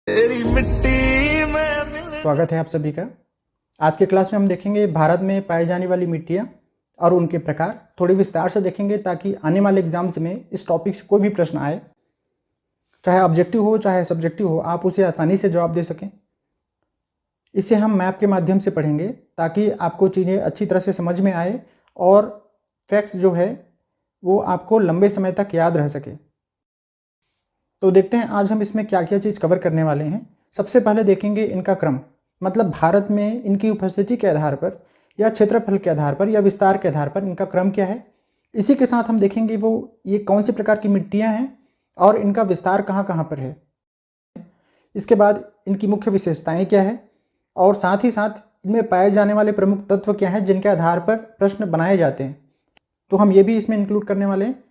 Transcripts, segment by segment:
तेरी मिट्टी में मिल। स्वागत है आप सभी का। आज के क्लास में हम देखेंगे भारत में पाई जाने वाली मिट्टियाँ और उनके प्रकार थोड़ी विस्तार से देखेंगे, ताकि आने वाले एग्जाम्स में इस टॉपिक से कोई भी प्रश्न आए, चाहे ऑब्जेक्टिव हो चाहे सब्जेक्टिव हो, आप उसे आसानी से जवाब दे सकें। इसे हम मैप के माध्यम से पढ़ेंगे ताकि आपको चीज़ें अच्छी तरह से समझ में आए और फैक्ट्स जो है वो आपको लंबे समय तक याद रह सके। तो देखते हैं आज हम इसमें क्या क्या चीज़ कवर करने वाले हैं। सबसे पहले देखेंगे इनका क्रम, मतलब भारत में इनकी उपस्थिति के आधार पर या क्षेत्रफल के आधार पर या विस्तार के आधार पर इनका क्रम क्या है। इसी के साथ हम देखेंगे वो ये कौन से प्रकार की मिट्टियाँ हैं और इनका विस्तार कहाँ कहाँ पर है। इसके बाद इनकी मुख्य विशेषताएं क्या है और साथ ही साथ इनमें पाए जाने वाले प्रमुख तत्व क्या हैं जिनके आधार पर प्रश्न बनाए जाते हैं, तो हम ये भी इसमें इंक्लूड करने वाले हैं।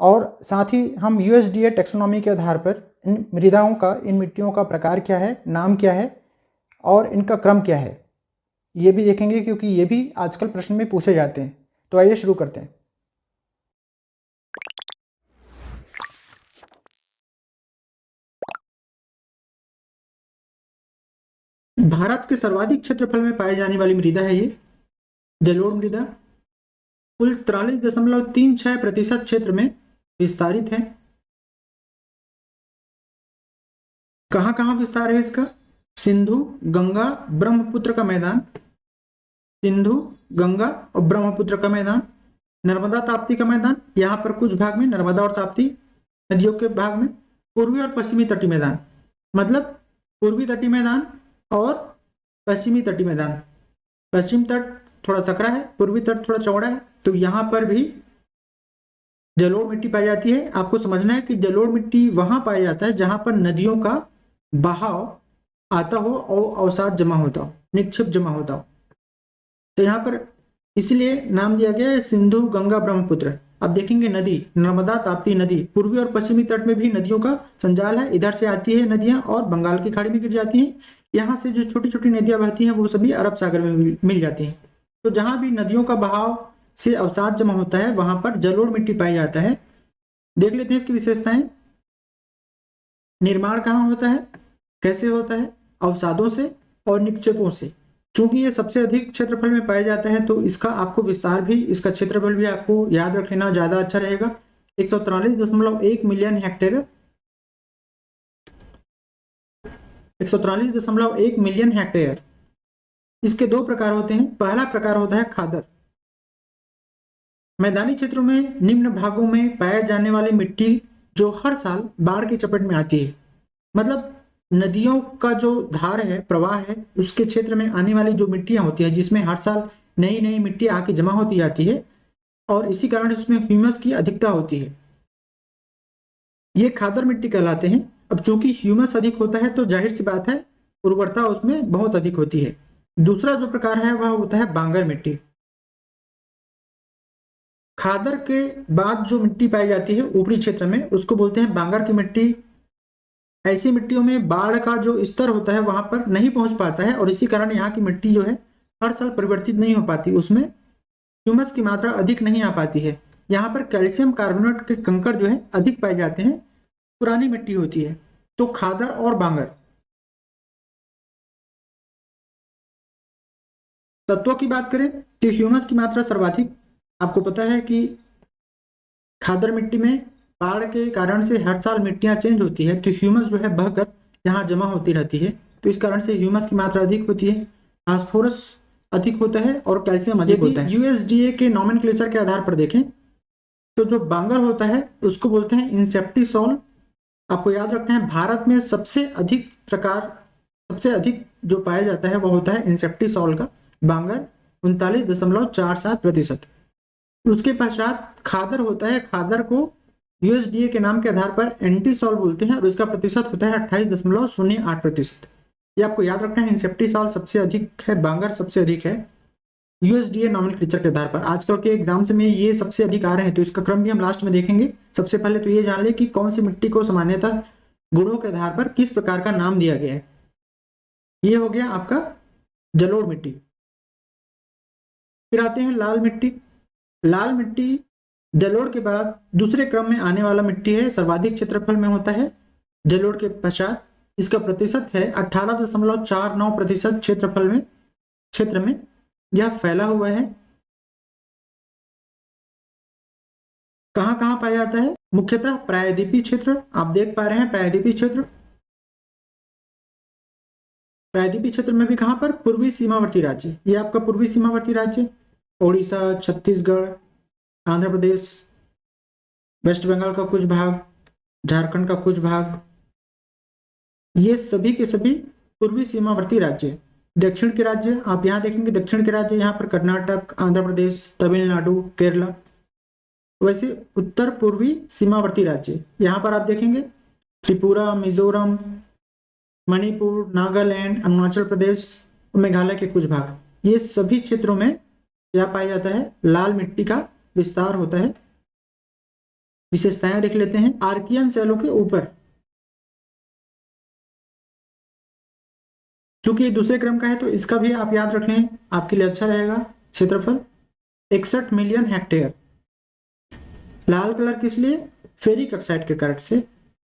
और साथ ही हम USDA टेक्सोनॉमी के आधार पर इन मृदाओं का, इन मिट्टियों का प्रकार क्या है, नाम क्या है और इनका क्रम क्या है, ये भी देखेंगे, क्योंकि ये भी आजकल प्रश्न में पूछे जाते हैं। तो आइए शुरू करते हैं। भारत के सर्वाधिक क्षेत्रफल में पाई जाने वाली मृदा है ये जलोढ़ मृदा। कुल 43.36% क्षेत्र में विस्तारित है। कहाँ कहाँ विस्तार है इसका? सिंधु, गंगा, ब्रह्मपुत्र का मैदान, सिंधु, गंगा और ब्रह्मपुत्र का मैदान, नर्मदा ताप्ती का मैदान, यहाँ पर कुछ भाग में नर्मदा और ताप्ती नदियों के भाग में, पूर्वी और पश्चिमी तटीय मैदान, मतलब पूर्वी तटीय मैदान और पश्चिमी तटीय मैदान। पश्चिम तट थोड़ा सकरा है, पूर्वी तट थोड़ा चौड़ा है, तो यहाँ पर भी जलोढ़ मिट्टी पाई जाती है। आपको समझना है कि जलोढ़ मिट्टी वहां पाया जाता है जहां पर नदियों का बहाव आता हो और अवसाद जमा होता हो, निक्षेप जमा होता हो। तो यहाँ पर इसलिए नाम दिया गया है सिंधु, गंगा, ब्रह्मपुत्र। अब देखेंगे नदी, नर्मदा ताप्ती नदी, पूर्वी और पश्चिमी तट में भी नदियों का संजाल है। इधर से आती है नदियां और बंगाल की खाड़ी में गिर जाती हैं। यहाँ से जो छोटी छोटी नदियां बहती हैं वो सभी अरब सागर में मिल जाती हैं। तो जहां भी नदियों का बहाव से अवसाद जमा होता है वहां पर जलोढ़ मिट्टी पाई जाता है। देख लेते हैं इसकी विशेषताएं। निर्माण कहाँ होता है, कैसे होता है? अवसादों से और निक्षेपों से। चूंकि ये सबसे अधिक क्षेत्रफल में पाया जाता है तो इसका आपको विस्तार भी, इसका क्षेत्रफल भी आपको याद रख लेना ज्यादा अच्छा रहेगा। 143.1 मिलियन हेक्टेयर, 143.1 मिलियन हेक्टेयर। इसके दो प्रकार होते हैं। पहला प्रकार होता है खादर। मैदानी क्षेत्रों में निम्न भागों में पाए जाने वाली मिट्टी जो हर साल बाढ़ की चपेट में आती है, मतलब नदियों का जो धार है, प्रवाह है, उसके क्षेत्र में आने वाली जो मिट्टियां होती है जिसमें हर साल नई नई मिट्टी आके जमा होती जाती है और इसी कारण उसमें ह्यूमस की अधिकता होती है, ये खादर मिट्टी कहलाते हैं। अब चूंकि ह्यूमस अधिक होता है तो जाहिर सी बात है उर्वरता उसमें बहुत अधिक होती है। दूसरा जो प्रकार है वह होता है बांगर मिट्टी। खादर के बाद जो मिट्टी पाई जाती है ऊपरी क्षेत्र में उसको बोलते हैं बांगर की मिट्टी। ऐसी मिट्टियों में बाढ़ का जो स्तर होता है वहां पर नहीं पहुंच पाता है और इसी कारण यहाँ की मिट्टी जो है हर साल परिवर्तित नहीं हो पाती, उसमें ह्यूमस की मात्रा अधिक नहीं आ पाती है। यहाँ पर कैल्शियम कार्बोनेट के कंकड़ जो है अधिक पाए जाते हैं, पुरानी मिट्टी होती है। तो खादर और बांगर। तत्वों की बात करें तो ह्यूमस की मात्रा सर्वाधिक। आपको पता है कि खादर मिट्टी में बाढ़ के कारण से हर साल मिट्टियां चेंज होती है तो ह्यूमस जो है बहकर यहाँ जमा होती रहती है, तो इस कारण से ह्यूमस की मात्रा अधिक होती है। फास्फोरस अधिक होता है और कैल्शियम अधिक होता है। USDA के नॉमेनक्लेचर के आधार पर देखें तो जो बांगर होता है उसको बोलते हैं इंसेप्टिसॉल। आपको याद रखना है भारत में सबसे अधिक जो पाया जाता है वह होता है इंसेप्टिसॉल का, बांगर 39.47%। उसके पश्चात खादर होता है। खादर को USDA के नाम के आधार पर एंटीसॉल बोलते हैं और इसका प्रतिशत होता है 28.08%। ये आपको याद रखना है, इंसेप्टिसॉल सबसे अधिक है, बांगर सबसे अधिक है USDA नॉमेनक्लेचर के आधार पर। आजकल के एग्जाम्स में ये सबसे अधिक आ रहे हैं तो इसका क्रम भी हम लास्ट में देखेंगे। सबसे पहले तो ये जान ले कि कौन सी मिट्टी को सामान्यतः गुणों के आधार पर किस प्रकार का नाम दिया गया है। ये हो गया आपका जलोढ़ मिट्टी। फिर आते हैं लाल मिट्टी। लाल मिट्टी जलोढ़ के बाद दूसरे क्रम में आने वाला मिट्टी है, सर्वाधिक क्षेत्रफल में होता है जलोढ़ के पश्चात। इसका प्रतिशत है 18.49% क्षेत्र में यह फैला हुआ है। कहां कहां पाया जाता है? मुख्यतः प्रायद्वीपीय क्षेत्र, आप देख पा रहे हैं प्रायद्वीपीय क्षेत्र। प्रायद्वीपीय क्षेत्र में भी कहां पर? पूर्वी सीमावर्ती राज्य, ये आपका पूर्वी सीमावर्ती राज्य, ओडिशा, छत्तीसगढ़, आंध्र प्रदेश, वेस्ट बंगाल का कुछ भाग, झारखंड का कुछ भाग, ये सभी के सभी पूर्वी सीमावर्ती राज्य। दक्षिण के राज्य आप यहां देखेंगे, दक्षिण के राज्य यहां पर कर्नाटक, आंध्र प्रदेश, तमिलनाडु, केरला। वैसे उत्तर पूर्वी सीमावर्ती राज्य यहां पर आप देखेंगे त्रिपुरा, मिजोरम, मणिपुर, नागालैंड, अरुणाचल प्रदेश, मेघालय के कुछ भाग, ये सभी क्षेत्रों में क्या पाया जाता है? लाल मिट्टी का विस्तार होता है। विशेषताएं देख लेते हैं। आर्कियन शैलों के ऊपर, चूंकि ये दूसरे क्रम का है तो इसका भी आप याद रख लें, आपके लिए अच्छा रहेगा। क्षेत्रफल 61 मिलियन हेक्टेयर। लाल कलर किस लिए? फेरिक ऑक्साइड के कारण से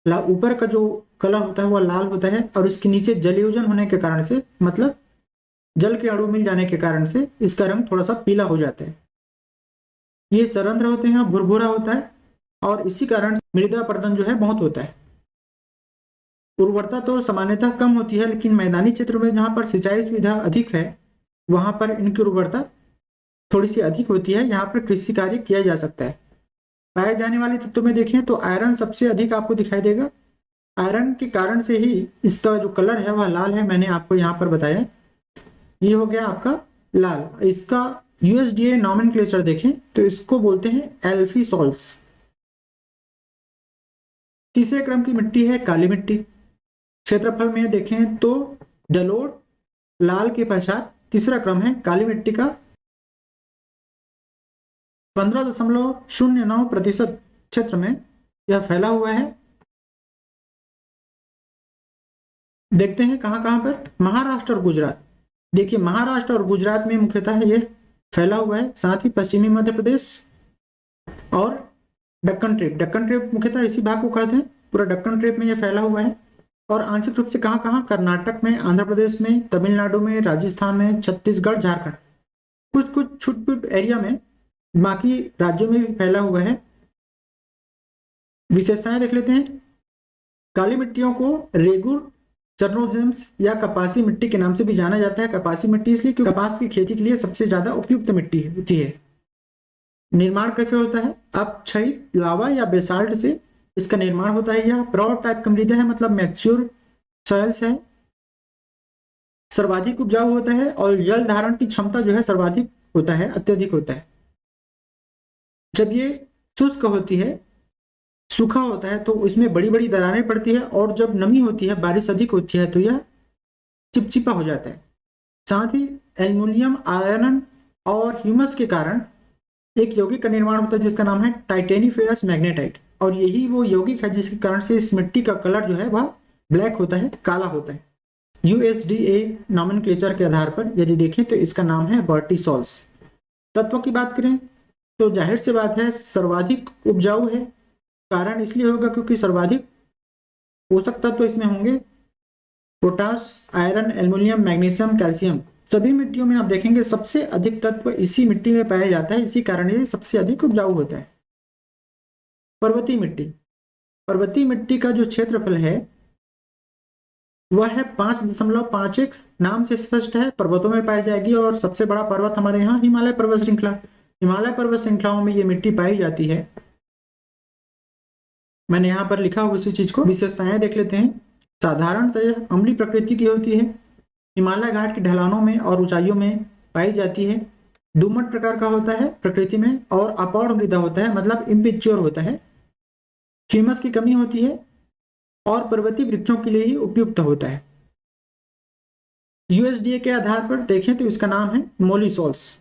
ऊपर का जो कलर होता है वह लाल होता है और इसके नीचे जलयोजन होने के कारण से, मतलब जल के अणु मिल जाने के कारण से इसका रंग थोड़ा सा पीला हो जाता है। ये सरंध्र होते हैं, भुरभुरा होता है और इसी कारण मृदा अपरदन जो है बहुत होता है। उर्वरता तो सामान्यतः कम होती है, लेकिन मैदानी क्षेत्र में जहां पर सिंचाई सुविधा अधिक है वहां पर इनकी उर्वरता थोड़ी सी अधिक होती है, यहाँ पर कृषि कार्य किया जा सकता है। पाए जाने वाले तत्वों में देखें तो आयरन सबसे अधिक आपको दिखाई देगा। आयरन के कारण से ही इसका जो कलर है वह लाल है, मैंने आपको यहाँ पर बताया। ये हो गया आपका लाल। इसका USDA नॉमेनक्लेचर देखें तो इसको बोलते हैं एल्फीसॉल्स। तीसरे क्रम की मिट्टी है काली मिट्टी। क्षेत्रफल में देखें तो जलोढ़, लाल के पश्चात तीसरा क्रम है काली मिट्टी का। 15.09% क्षेत्र में यह फैला हुआ है। देखते हैं कहां कहां पर? महाराष्ट्र और गुजरात। देखिए महाराष्ट्र और गुजरात में मुख्यतः यह फैला हुआ है, साथ ही पश्चिमी मध्य प्रदेश और दक्कन ट्रेप मुख्यतः इसी भाग को कहते हैं। पूरा दक्कन ट्रेप में यह फैला हुआ है। और आंशिक रूप से कहां कहां? कर्नाटक में, आंध्र प्रदेश में, तमिलनाडु में, राजस्थान में, छत्तीसगढ़, झारखंड, कुछ छुट एरिया में, बाकी राज्यों में भी फैला हुआ है। विशेषताएं देख लेते हैं। काली मिट्टियों को रेगुर चर्नोजेम्स या कपासी मिट्टी के नाम से भी जाना जाता है। कपासी मिट्टी इसलिए क्योंकि कपास की खेती के लिए सबसे ज्यादा उपयुक्त मिट्टी होती है। निर्माण कैसे होता है? अपक्षयित लावा या बेसाल्ट से इसका निर्माण होता है। यह प्रौढ़ टाइप का मृदा है, मतलब मैच्योर सॉइल्स है। सर्वाधिक उपजाऊ होता है और जल धारण की क्षमता जो है सर्वाधिक होता है, अत्यधिक होता है। जब ये शुष्क होती है, सूखा होता है, तो इसमें बड़ी बड़ी दरारें पड़ती है और जब नमी होती है, बारिश अधिक होती है तो यह चिपचिपा हो जाता है। साथ ही एल्युमिनियम, आयरन और ह्यूमस के कारण एक यौगिक का निर्माण होता है जिसका नाम है टाइटेनिफेरस मैग्नेटाइट। और यही वो यौगिक है जिसके कारण से इस मिट्टी का कलर जो है वह ब्लैक होता है, काला होता है। USDA नॉमेनक्लेचर के आधार पर यदि देखें तो इसका नाम है वर्टिसॉल्स। तत्व की बात करें तो जाहिर सी बात है सर्वाधिक उपजाऊ है। कारण इसलिए होगा क्योंकि सर्वाधिक पोषक तत्व इसमें होंगे potash, iron, aluminium, magnesium, calcium. सभी मिट्टियों में आप देखेंगे सबसे अधिक तत्व इसी मिट्टी में पाया जाता है, इसी कारण ये सबसे अधिक उपजाऊ होता है। पर्वतीय मिट्टी। पर्वतीय मिट्टी का जो क्षेत्रफल है वह है 5.51, नाम से स्पष्ट है, पर्वतों में पाई जाएगी। और सबसे बड़ा पर्वत हमारे यहाँ हिमालय पर्वत श्रृंखला। हिमालय पर्वत श्रृंखलाओं में ये मिट्टी पाई जाती है। मैंने यहाँ पर लिखा हुआ इसी चीज को। विशेषताएं देख लेते हैं। साधारणतः अम्लीय प्रकृति की होती है, हिमालय घाट की ढलानों में और ऊंचाइयों में पाई जाती है। दोमट प्रकार का होता है प्रकृति में और अपौढ़ मृदा होता है, मतलब इम्पिच्योर होता है। ह्यूमस की कमी होती है और पर्वतीय वृक्षों के लिए ही उपयुक्त होता है। USDA के आधार पर देखें तो इसका नाम है मोलिसॉल्स।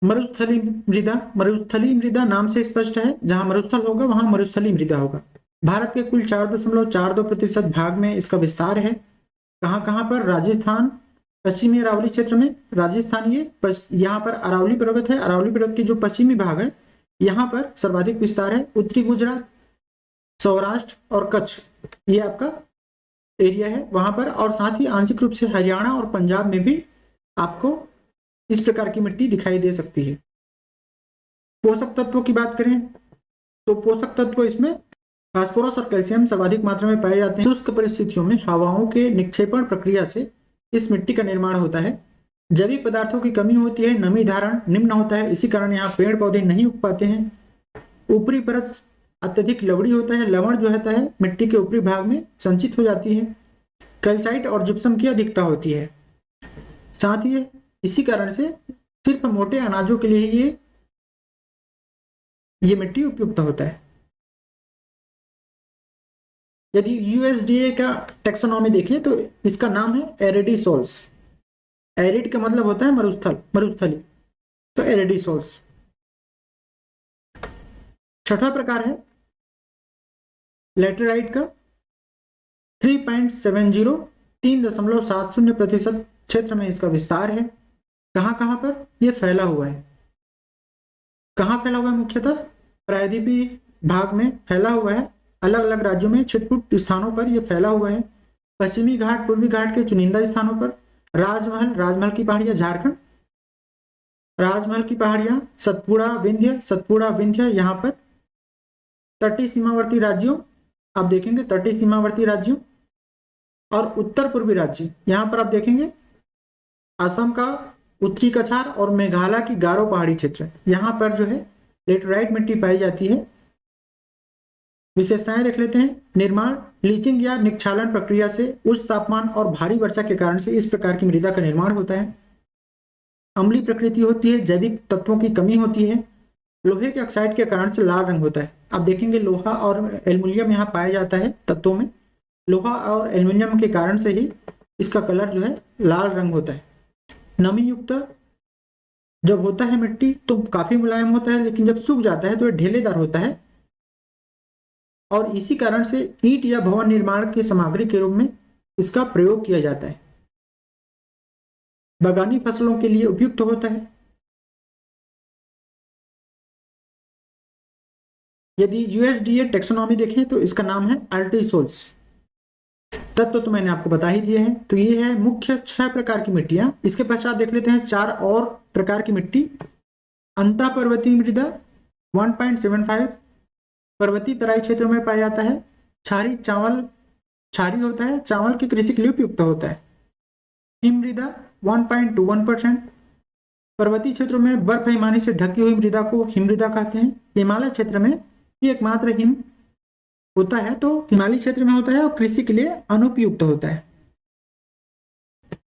मरुस्थली मृदा। मरुस्थली मृदा नाम से स्पष्ट है, जहां मरुस्थल होगा वहां मरुस्थली मृदा होगा। भारत के कुल 4.42% भाग में इसका विस्तार है। कहां कहां पर? राजस्थान, पश्चिमी अरावली क्षेत्र में। राजस्थान ये यहाँ पर अरावली पर्वत है, अरावली पर्वत की जो पश्चिमी भाग है यहाँ पर सर्वाधिक विस्तार है। उत्तरी गुजरात, सौराष्ट्र और कच्छ, ये आपका एरिया है वहां पर, और साथ ही आंशिक रूप से हरियाणा और पंजाब में भी आपको इस प्रकार की मिट्टी दिखाई दे सकती है। पोषक तत्वों की बात करें तो पोषक तत्व इसमें फास्फोरस और कैल्शियम सर्वाधिक मात्रा में पाए जाते हैं। शुष्क परिस्थितियों में हवाओं के निक्षेपण प्रक्रिया से इस मिट्टी का निर्माण होता है। जैविक पदार्थों की कमी होती है, नमी धारण निम्न होता है, इसी कारण यहाँ पेड़ पौधे नहीं उग पाते हैं। ऊपरी परत अत्यधिक लवड़ी होता है, लवण जो होता है मिट्टी के ऊपरी भाग में संचित हो जाती है। कैल्साइट और जिप्सम की अधिकता होती है। साथ ही इसी कारण से सिर्फ मोटे अनाजों के लिए ही ये मिट्टी उपयुक्त होता है। यदि यूएसडीए का टेक्सोनॉमी देखें तो इसका नाम है एरिडीसोल्स। एरिड का मतलब होता है मरुस्थली, तो एरिडीसोल्स। छठा प्रकार है लैटेराइट का। 3.70 3.70% क्षेत्र में इसका विस्तार है। कहां पर ये फैला हुआ है? कहां फैला हुआ है? मुख्यतः प्रायद्वीपीय भाग में फैला हुआ है। अलग अलग राज्यों में छिटपुट स्थानों पर यह फैला हुआ है। पश्चिमी घाट, पूर्वी घाट के चुनिंदा स्थानों पर, राजमहल की पहाड़ियां झारखंड, राजमहल की पहाड़ियां, सतपुड़ा विंध्य यहाँ पर तटीय सीमावर्ती राज्यों, आप देखेंगे तटीय सीमावर्ती राज्यों और उत्तर पूर्वी राज्य, यहाँ पर आप देखेंगे असम का उत्तरी कछार और मेघालय की गारो पहाड़ी क्षेत्र, यहाँ पर जो है लेटराइट मिट्टी पाई जाती है। विशेषताएं देख लेते हैं। निर्माण लीचिंग या निक्षालन प्रक्रिया से उच्च तापमान और भारी वर्षा के कारण से इस प्रकार की मृदा का निर्माण होता है। अम्लीय प्रकृति होती है, जैविक तत्वों की कमी होती है। लोहे के ऑक्साइड के कारण से लाल रंग होता है। आप देखेंगे लोहा और एल्युमिनियम यहाँ पाया जाता है तत्वों में। लोहा और एल्युमिनियम के कारण से ही इसका कलर जो है लाल रंग होता है। नमी युक्त जब होता है मिट्टी तो काफी मुलायम होता है, लेकिन जब सूख जाता है तो यह ढेलेदार होता है और इसी कारण से ईंट या भवन निर्माण की सामग्री के रूप में इसका प्रयोग किया जाता है। बागानी फसलों के लिए उपयुक्त होता है। यदि यूएसडीए टेक्सोनॉमी देखें तो इसका नाम है अल्टीसोल्स। तत्व तो मैंने आपको बता ही दिए हैं। तो ये है मुख्य 6 प्रकार की मिट्टियां। इसके पश्चात देख लेते हैं 4 और प्रकार की मिट्टी। अंतः पर्वतीय मृदा 1.75 पर्वतीय तराई क्षेत्रों में पाया जाता है। क्षारी होता है, चावल की कृषि के लिए उपयुक्त होता है। हिम मृदा 1.21%। पर्वतीय क्षेत्रों में बर्फ हिमानी से ढकी हुई मृदा को हिम मृदा कहते हैं। हिमालय क्षेत्र में ये एकमात्र हिम होता है, तो हिमालय क्षेत्र में होता है और कृषि के लिए अनुपयुक्त होता है।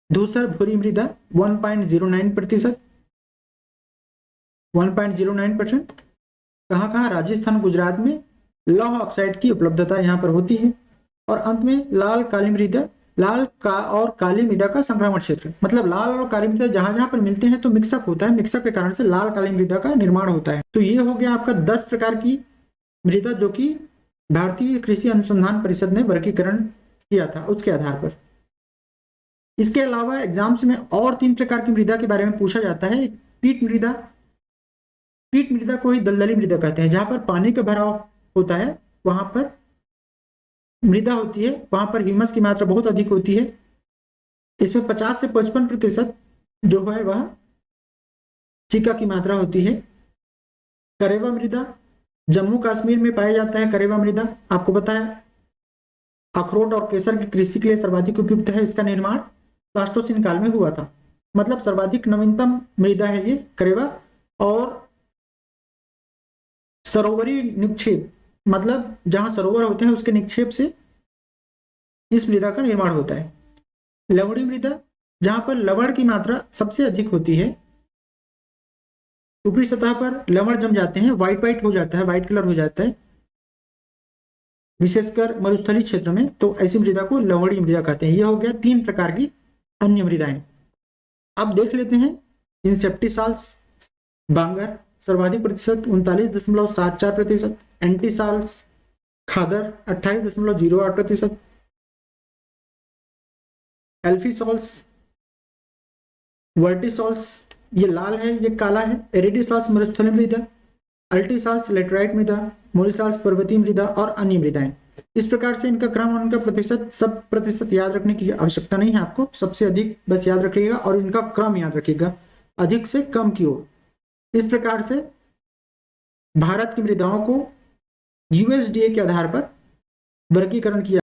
धूसर भूरी मृदा 1.09%। 1.09%। कहाँ राजस्थान, गुजरात में लौह ऑक्साइड की उपलब्धता यहाँ पर होती है। और अंत में लाल और काली मृदा का संक्रमण क्षेत्र, मतलब लाल और काली मृदा जहां जहां पर मिलते हैं तो मिक्सअप होता है। मिक्सअप के कारण से लाल काली मृदा का निर्माण होता है। तो ये हो गया आपका 10 प्रकार की मृदा जो कि भारतीय कृषि अनुसंधान परिषद ने वर्गीकरण किया था उसके आधार पर। इसके अलावा एग्जाम्स में और 3 प्रकार की मृदा के बारे में पूछा जाता है। पीट मृदा को ही दलदली मृदा कहते हैं। जहां पर पानी का भराव होता है वहां पर मृदा होती है, वहां पर ह्यूमस की मात्रा बहुत अधिक होती है। इसमें 50 से 55% जो है वह चिका की मात्रा होती है। करेवा मृदा जम्मू कश्मीर में पाया जाता है। करेवा मृदा आपको पता है अखरोट और केसर की कृषि के लिए सर्वाधिक उपयुक्त है। इसका निर्माण प्लास्टोसिन काल में हुआ था, मतलब सर्वाधिक नवीनतम मृदा है ये करेवा। और सरोवरी निक्षेप, मतलब जहां सरोवर होते हैं उसके निक्षेप से इस मृदा का निर्माण होता है। लवणी मृदा जहां पर लवण की मात्रा सबसे अधिक होती है। ऊपरी सतह पर लवण जम जाते हैं, व्हाइट हो जाता है, व्हाइट कलर हो जाता है, विशेषकर मरुस्थलीय क्षेत्र में। तो ऐसी मृदा को लवणी मृदा कहते हैं। यह हो गया 3 प्रकार की अन्य मृदाएं। अब देख लेते हैं इंसेप्टिसाल्स बांगर सर्वाधिक प्रतिशत 39.74%। एंटीसाल्स खादर 28.08%। एल्फीसॉल्स वर्टिसॉल्स ये लाल है, ये काला है। एरिडीसॉल्स मरुस्थलीय मृदा, अल्टीसॉल्स लेटराइट मृदा, मोलिसॉल्स पर्वतीय मृदा और अन्य मृदाएं। इस प्रकार से इनका क्रम और इनका प्रतिशत, सब प्रतिशत याद रखने की आवश्यकता नहीं है आपको, सबसे अधिक बस याद रखिएगा और इनका क्रम याद रखिएगा अधिक से कम की ओर। इस प्रकार से भारत की मृदाओं को यूएसडीए के आधार पर वर्गीकरण किया